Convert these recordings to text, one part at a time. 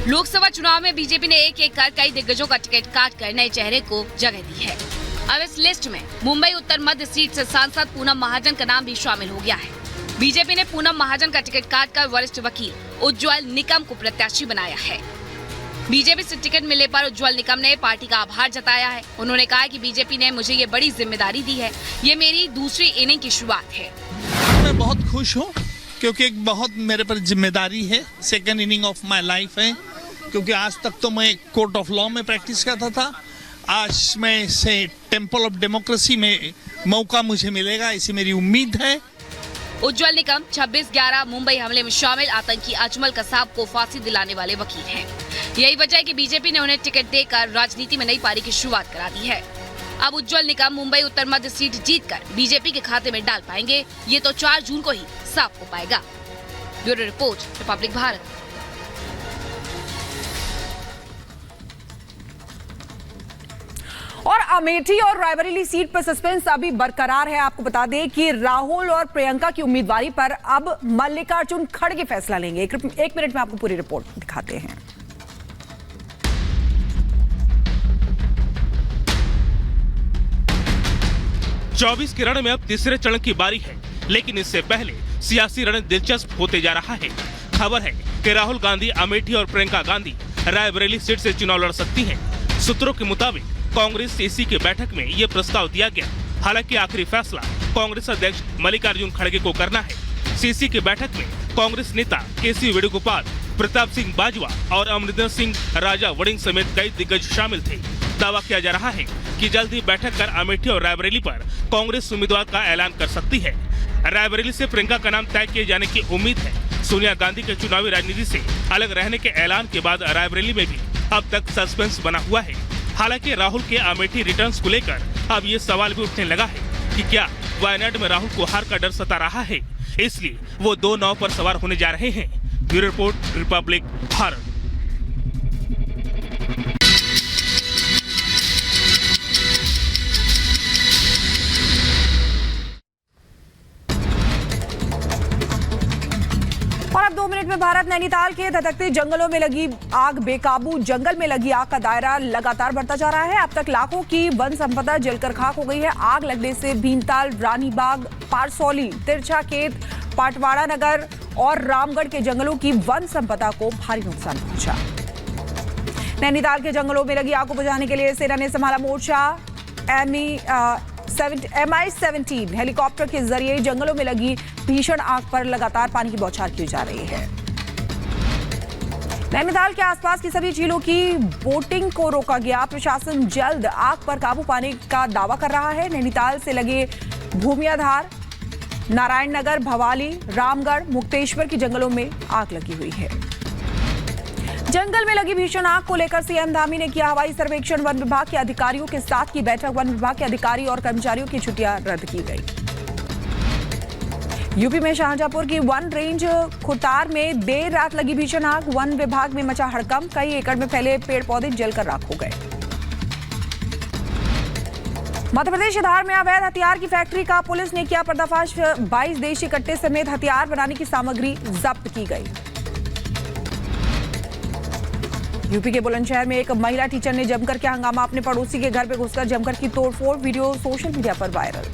लोकसभा चुनाव में बीजेपी ने एक एक कर कई दिग्गजों का टिकट काट कर नए चेहरे को जगह दी है। अब इस लिस्ट में मुंबई उत्तर मध्य सीट से सांसद पूनम महाजन का नाम भी शामिल हो गया है। बीजेपी ने पूनम महाजन का टिकट काटकर वरिष्ठ वकील उज्ज्वल निकम को प्रत्याशी बनाया है। बीजेपी से टिकट मिलने पर उज्ज्वल निकम ने पार्टी का आभार जताया है। उन्होंने कहा कि बीजेपी ने मुझे ये बड़ी जिम्मेदारी दी है, ये मेरी दूसरी इनिंग की शुरुआत है। मैं बहुत खुश हूँ क्योंकि एक बहुत मेरे पर जिम्मेदारी है, second inning of my life है। क्योंकि आज तक तो मैं कोर्ट ऑफ लॉ में प्रैक्टिस करता था, आज मैं इसे टेम्पल ऑफ डेमोक्रेसी में मौका मुझे मिलेगा, ऐसी मेरी उम्मीद है। उज्ज्वल निकम 26/11 मुंबई हमले में शामिल आतंकी अजमल कसाब को फांसी दिलाने वाले वकील हैं। यही वजह है कि बीजेपी ने उन्हें टिकट देकर राजनीति में नई पारी की शुरुआत करा दी है। अब उज्ज्वल निकम मुंबई उत्तर मध्य सीट जीतकर बीजेपी के खाते में डाल पाएंगे, ये तो 4 जून को ही साफ हो पाएगा। Bureau report, Republic Bharat. और अमेठी और रायबरेली सीट पर सस्पेंस अभी बरकरार है। आपको बता दें कि राहुल और प्रियंका की उम्मीदवारी पर अब मल्लिकार्जुन खड़गे फैसला लेंगे। एक मिनट में आपको पूरी रिपोर्ट दिखाते हैं। चौबीस के रण में अब तीसरे चरण की बारी है, लेकिन इससे पहले सियासी रण दिलचस्प होते जा रहा है। खबर है कि राहुल गांधी अमेठी और प्रियंका गांधी रायबरेली सीट से चुनाव लड़ सकती हैं। सूत्रों के मुताबिक कांग्रेस सीसी की बैठक में ये प्रस्ताव दिया गया। हालांकि आखिरी फैसला कांग्रेस अध्यक्ष मल्लिकार्जुन खड़गे को करना है। सीसी की बैठक में कांग्रेस नेता केसी वेणुगोपाल, प्रताप सिंह बाजवा और अमरिंदर सिंह राजा वड़िंग समेत कई दिग्गज शामिल थे। दावा किया जा रहा है कि जल्द ही बैठक कर अमेठी और रायबरेली पर कांग्रेस उम्मीदवार का ऐलान कर सकती है। रायबरेली से प्रियंका का नाम तय किए जाने की उम्मीद है। सोनिया गांधी के चुनावी राजनीति से अलग रहने के ऐलान के बाद रायबरेली में भी अब तक सस्पेंस बना हुआ है। हालांकि राहुल के अमेठी रिटर्न्स को लेकर अब ये सवाल भी उठने लगा है कि क्या वायनाड में राहुल को हार का डर सता रहा है, इसलिए वो 2 नाव पर सवार होने जा रहे हैं। Bureau report, Republic Bharat. और अब 2 मिनट में भारत। नैनीताल के धधकते जंगलों में लगी आग बेकाबू। जंगल में लगी आग का दायरा लगातार बढ़ता जा रहा है। अब तक लाखों की वन संपदा जलकर खाक हो गई है। आग लगने से भीमताल, रानीबाग, पारसौली, तिरछा खेत, पाटवाड़ा नगर और रामगढ़ के जंगलों की वन संपदा को भारी नुकसान पहुंचा। नैनीताल के जंगलों में लगी आग को बुझाने के लिए सेना ने संभाला मोर्चा। MI-17 हेलीकॉप्टर के जरिए जंगलों में लगी भीषण आग पर लगातार पानी की बौछार की जा रही है। नैनीताल के आसपास की सभी झीलों की बोटिंग को रोका गया। प्रशासन जल्द आग पर काबू पाने का दावा कर रहा है। नैनीताल से लगे भूमियाधार, नारायण नगर, भवाली, रामगढ़, मुक्तेश्वर की जंगलों में आग लगी हुई है। जंगल में लगी भीषण आग को लेकर सीएम धामी ने किया हवाई सर्वेक्षण। वन विभाग के अधिकारियों के साथ की बैठक। वन विभाग के अधिकारी और कर्मचारियों की छुट्टियां रद्द की गई। यूपी में शाहजहांपुर की वन रेंज खुटार में देर रात लगी भीषण आग। वन विभाग में मचा हड़कंप। कई एकड़ में फैले पेड़ पौधे जलकर राख हो गए। मध्य प्रदेश धार में अवैध हथियार की फैक्ट्री का पुलिस ने किया पर्दाफाश। 22 देशी कट्टे समेत हथियार बनाने की सामग्री जब्त की गई। यूपी के बुलंदशहर में एक महिला टीचर ने जमकर किया हंगामा। अपने पड़ोसी के घर पे घुसकर जमकर की तोड़फोड़। वीडियो सोशल मीडिया पर वायरल।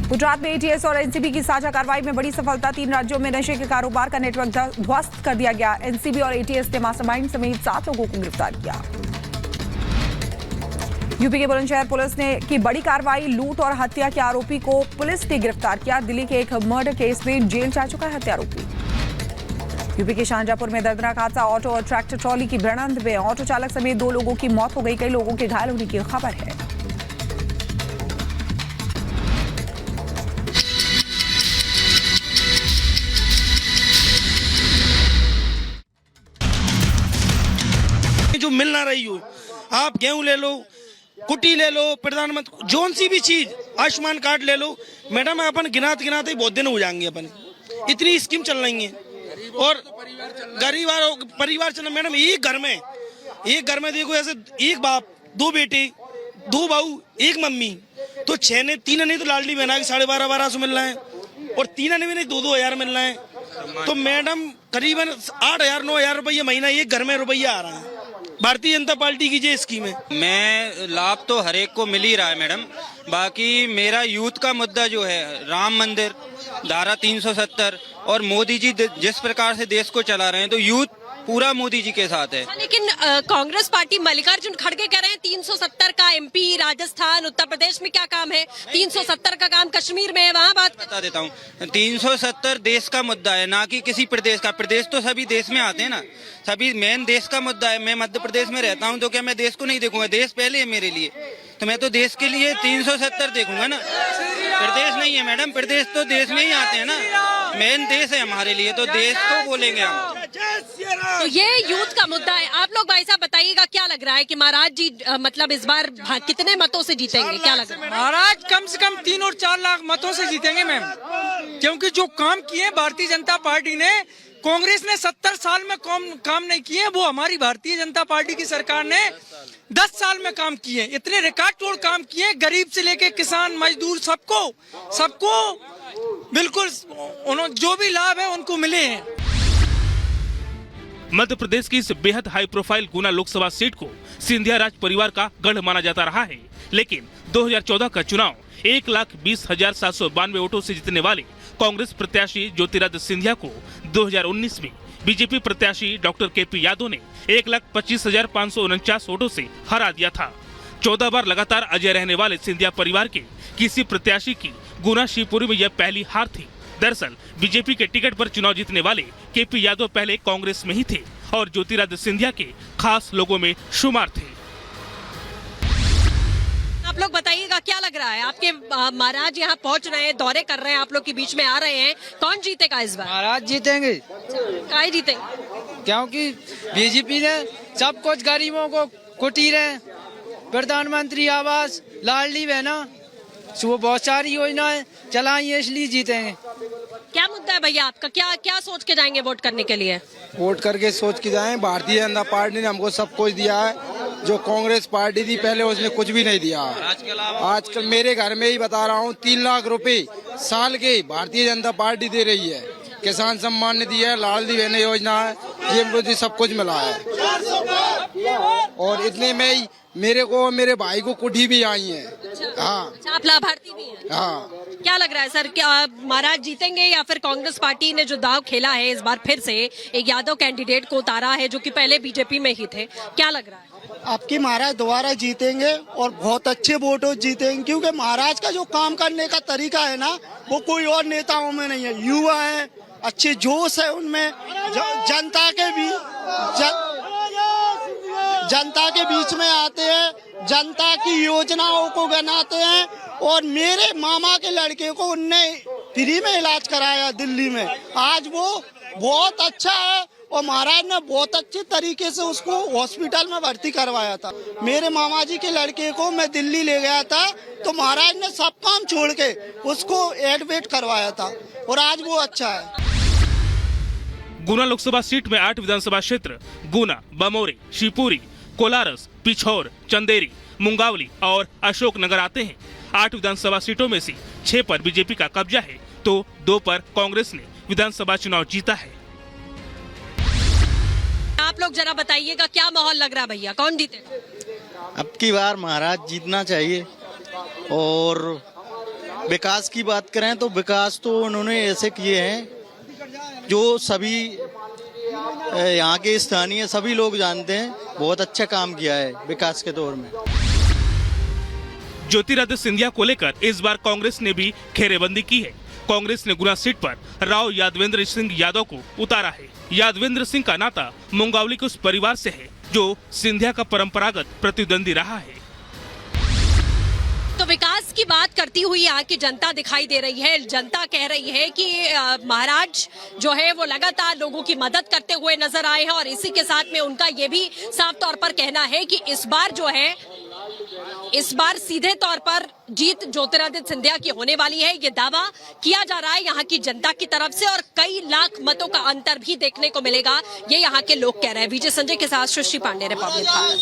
गुजरात में एटीएस और एनसीबी की साझा कार्रवाई में बड़ी सफलता। 3 राज्यों में नशे के कारोबार का नेटवर्क ध्वस्त कर दिया गया। एनसीबी और एटीएस ने मास्टरमाइंड समेत 7 लोगों को गिरफ्तार किया। यूपी के बुलंदशहर पुलिस ने की बड़ी कार्रवाई। लूट और हत्या के आरोपी को पुलिस ने गिरफ्तार किया। दिल्ली के एक मर्डर केस में जेल जा चुका है हत्यारोपी। यूपी के शाहजहांपुर में दर्दनाक हादसा। ऑटो और ट्रैक्टर ट्रॉली की भिड़ंत में ऑटो चालक समेत 2 लोगों की मौत हो गई। कई लोगों के घायल होने की खबर है। जो मिल ना रही हो, आप गेहूं ले लो, कुटी ले लो, प्रधानमंत्री जोन सी भी चीज, आयुष्मान कार्ड ले लो। मैडम अपन गिनाते गिनाते बहुत दिन हो जाएंगे। अपन इतनी स्कीम चल रही है और गरीब परिवार चल। मैडम एक घर में देखो ऐसे एक बाप, 2 बेटे, 2 बहू, 1 मम्मी, तो 6 ने 3 ने तो लाडली बहना के 12,500 मिल रहा है और 3 ने भी नहीं 2-2 हज़ार मिल रहा है। तो मैडम करीबन 8,000 9,000 रुपये महीना एक घर में रुपया आ रहा है। भारतीय जनता पार्टी की जो स्कीम है, मैं लाभ तो हर एक को मिल ही रहा है मैडम। बाकी मेरा यूथ का मुद्दा जो है, राम मंदिर, धारा 370 और मोदी जी जिस प्रकार से देश को चला रहे हैं, तो यूथ पूरा मोदी जी के साथ है। लेकिन कांग्रेस पार्टी मल्लिकार्जुन खड़गे कह रहे हैं 370 का एमपी राजस्थान उत्तर प्रदेश में क्या काम है, 370 का काम कश्मीर में है, वहाँ बात बता देता हूँ, 370 देश का मुद्दा है, ना कि किसी प्रदेश का। प्रदेश तो सभी देश में आते हैं ना, सभी मेन देश का मुद्दा है। मैं मध्य प्रदेश में रहता हूँ, तो क्या मैं देश को नहीं देखूंगा? देश पहले है मेरे लिए, तो मैं तो देश के लिए 370 देखूंगा ना। प्रदेश नहीं है मैडम, प्रदेश तो देश में ही आते हैं ना, मेन देश है हमारे लिए, तो देश को बोलेंगे हम। तो ये यूथ का मुद्दा है। आप लोग भाई साहब बताइएगा, क्या लग रहा है कि महाराज जी मतलब इस बार कितने मतों से जीतेंगे, क्या लग रहा है? महाराज कम से कम 3 और 4 लाख मतों से जीतेंगे मैम, क्योंकि जो काम किए भारतीय जनता पार्टी ने, कांग्रेस ने 70 साल में काम नहीं किए, वो हमारी भारतीय जनता पार्टी की सरकार ने 10 साल में काम किए। इतने रिकॉर्ड तोड़ काम किए, गरीब से लेके किसान मजदूर सबको बिल्कुल उन्होंने जो भी लाभ है उनको मिले हैं। मध्य प्रदेश की इस बेहद हाई प्रोफाइल गुना लोकसभा सीट को सिंधिया राज परिवार का गढ़ माना जाता रहा है, लेकिन 2014 का चुनाव 1,20,792 वोटों से जीतने वाले कांग्रेस प्रत्याशी ज्योतिरादित्य सिंधिया को 2019 में बीजेपी प्रत्याशी डॉक्टर केपी यादव ने 1,25,549 वोटों से हरा दिया था। 14 बार लगातार अजय रहने वाले सिंधिया परिवार के किसी प्रत्याशी की गुना शिवपुरी में यह पहली हार थी। दरअसल बीजेपी के टिकट पर चुनाव जीतने वाले केपी यादव पहले कांग्रेस में ही थे और ज्योतिरादित्य सिंधिया के खास लोगों में शुमार थे। आप लोग बताइएगा, क्या लग रहा है? आपके महाराज यहाँ पहुँच रहे हैं, दौरे कर रहे हैं, आप लोग के बीच में आ रहे हैं, कौन जीतेगा इस बार? महाराज जीतेंगे। काय जीतेंगे? क्योंकि बीजेपी ने सब कुछ गरीबों को कुटीरें, प्रधानमंत्री आवास, लाडली बहना, वो बहुत सारी योजनाएं चलाई है, इसलिए जीतेंगे। क्या मुद्दा है भैया आपका? क्या सोच के जाएंगे वोट करने के लिए? वोट करके सोच के जाएं, भारतीय जनता पार्टी ने हमको सब कुछ दिया है, जो कांग्रेस पार्टी थी पहले उसने कुछ भी नहीं दिया। आजकल मेरे घर में ही बता रहा हूँ 3 लाख रुपए साल के भारतीय जनता पार्टी दे रही है। किसान सम्मान निधि है, लाडली बहन योजना है, ये मुझे सब कुछ मिला है। और इतने में ही मेरे को और मेरे भाई को कुटी भी आई है। हाँ, आप लाभार्थी भी हैं? हाँ। क्या लग रहा है सर, क्या महाराज जीतेंगे या फिर कांग्रेस पार्टी ने जो दाव खेला है इस बार फिर से एक यादव कैंडिडेट को उतारा है जो कि पहले बीजेपी में ही थे, क्या लग रहा है? आपकी महाराज दोबारा जीतेंगे और बहुत अच्छे वोटों जीतेंगे, क्योंकि महाराज का जो काम करने का तरीका है ना, वो कोई और नेताओं में नहीं है। युवा है, अच्छे जोश है उनमें, जनता के बीच में आते हैं, जनता की योजनाओं को बनाते हैं। और मेरे मामा के लड़के को उनने फ्री में इलाज कराया दिल्ली में, आज वो बहुत अच्छा है और महाराज ने बहुत अच्छे तरीके से उसको हॉस्पिटल में भर्ती करवाया था। मेरे मामा जी के लड़के को मैं दिल्ली ले गया था, तो महाराज ने सब काम छोड़ के उसको एडमिट करवाया था और आज वो अच्छा है। गुना लोकसभा सीट में 8 विधानसभा क्षेत्र गुना, बमोरी, शिवपुरी, कोलारस, पिछौर, चंदेरी, मुंगावली और अशोकनगर आते हैं। 8 विधानसभा सीटों में से 6 पर बीजेपी का कब्जा है, तो 2 पर कांग्रेस ने विधानसभा चुनाव जीता है। आप लोग जरा बताइएगा, क्या माहौल लग रहा है भैया, कौन जीते? अब की बार महाराज जीतना चाहिए। और विकास की बात करें तो विकास तो उन्होंने ऐसे किए हैं जो सभी यहाँ के स्थानीय सभी लोग जानते हैं, बहुत अच्छा काम किया है विकास के दौर में। ज्योतिरादित्य सिंधिया को लेकर इस बार कांग्रेस ने भी घेरेबंदी की है। कांग्रेस ने गुना सीट पर राव यादवेंद्र सिंह यादव को उतारा है। यादवेंद्र सिंह का नाता मुंगावली के उस परिवार से है जो सिंधिया का परंपरागत प्रतिद्वंदी रहा है। तो विकास की बात करती हुई यहाँ की जनता दिखाई दे रही है। जनता कह रही है कि महाराज जो है वो लगातार लोगों की मदद करते हुए नजर आए हैं और इसी के साथ में उनका ये भी साफ तौर पर कहना है कि इस बार जो है, इस बार सीधे तौर पर जीत ज्योतिरादित्य सिंधिया की होने वाली है। ये दावा किया जा रहा है यहाँ की जनता की तरफ से और कई लाख मतों का अंतर भी देखने को मिलेगा, ये यहाँ के लोग कह रहे हैं। विजय संजय के साथ सृष्टि पांडे, रिपब्लिक भारत।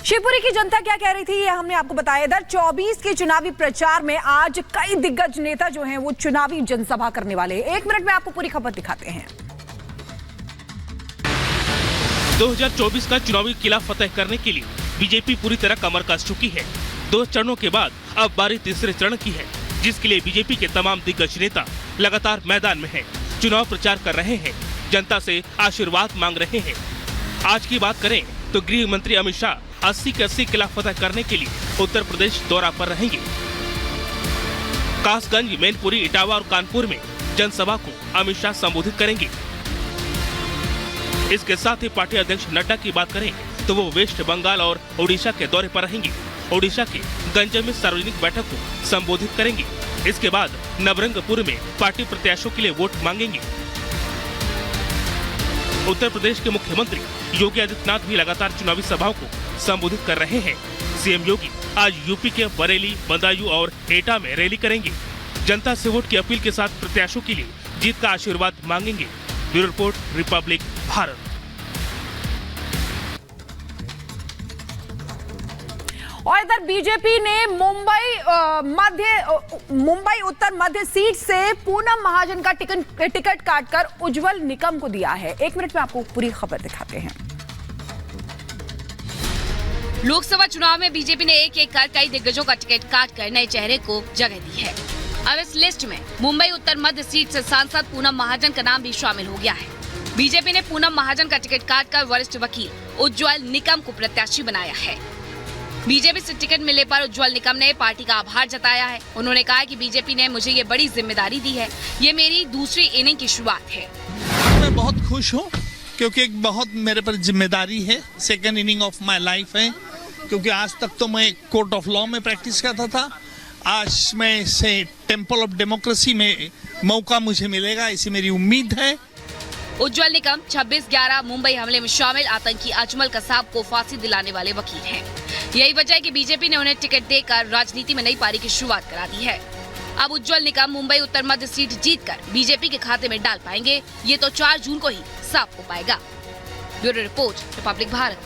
शिवपुरी की जनता क्या कह रही थी ये हमने आपको बताया। इधर 24 के चुनावी प्रचार में आज कई दिग्गज नेता जो हैं वो चुनावी जनसभा करने वाले हैं। 1 मिनट में आपको पूरी खबर दिखाते हैं। 2024 का चुनावी किला फतेह करने के लिए बीजेपी पूरी तरह कमर कस चुकी है। 2 चरणों के बाद अब बारी तीसरे चरण की है, जिसके लिए बीजेपी के तमाम दिग्गज नेता लगातार मैदान में हैं, चुनाव प्रचार कर रहे हैं, जनता से आशीर्वाद मांग रहे हैं। आज की बात करें तो गृह मंत्री अमित शाह 80 के 80 किला फतेह करने के लिए उत्तर प्रदेश दौरा पर रहेंगे। कासगंज, मैनपुरी, इटावा और कानपुर में जनसभा को अमित शाह संबोधित करेंगे। इसके साथ ही पार्टी अध्यक्ष नड्डा की बात करें तो वो वेस्ट बंगाल और ओडिशा के दौरे पर रहेंगे। ओडिशा के गंज में सार्वजनिक बैठक को संबोधित करेंगे। इसके बाद नवरंगपुर में पार्टी प्रत्याशियों के लिए वोट मांगेंगे। उत्तर प्रदेश के मुख्यमंत्री योगी आदित्यनाथ भी लगातार चुनावी सभाओं को संबोधित कर रहे हैं। सीएम योगी आज यूपी के बरेली, बदायूं और एटा में रैली करेंगे। जनता से वोट की अपील के साथ प्रत्याशियों के लिए जीत का आशीर्वाद मांगेंगे। Bureau report, Republic Bharat. और इधर बीजेपी ने मुंबई उत्तर मध्य सीट से पूनम महाजन का टिकट काटकर उज्जवल निकम को दिया है। 1 मिनट में आपको पूरी खबर दिखाते हैं। लोकसभा चुनाव में बीजेपी ने एक कर कई दिग्गजों का टिकट काटकर नए चेहरे को जगह दी है। अब इस लिस्ट में मुंबई उत्तर मध्य सीट से सांसद पूनम महाजन का नाम भी शामिल हो गया है। बीजेपी ने पूनम महाजन का टिकट काटकर वरिष्ठ वकील उज्जवल निकम को प्रत्याशी बनाया है। बीजेपी से टिकट मिलने पर उज्जवल निकम ने पार्टी का आभार जताया है। उन्होंने कहा कि बीजेपी ने मुझे ये बड़ी जिम्मेदारी दी है, ये मेरी दूसरी इनिंग की शुरुआत है। मैं बहुत खुश हूँ क्योंकि एक बहुत मेरे पर जिम्मेदारी है, second inning of my life है। क्योंकि आज तक तो मैं कोर्ट ऑफ लॉ में प्रैक्टिस करता था, आज मैं इसे टेम्पल ऑफ डेमोक्रेसी में मौका मुझे मिलेगा, ऐसी मेरी उम्मीद है। उज्जवल निकम 26/11 मुंबई हमले में शामिल आतंकी अजमल कसाब को फांसी दिलाने वाले वकील हैं। यही वजह है कि बीजेपी ने उन्हें टिकट देकर राजनीति में नई पारी की शुरुआत करा दी है। अब उज्जवल निकम मुंबई उत्तर मध्य सीट जीतकर बीजेपी के खाते में डाल पाएंगे, ये तो 4 जून को ही साफ हो पाएगा। Bureau report, Republic Bharat.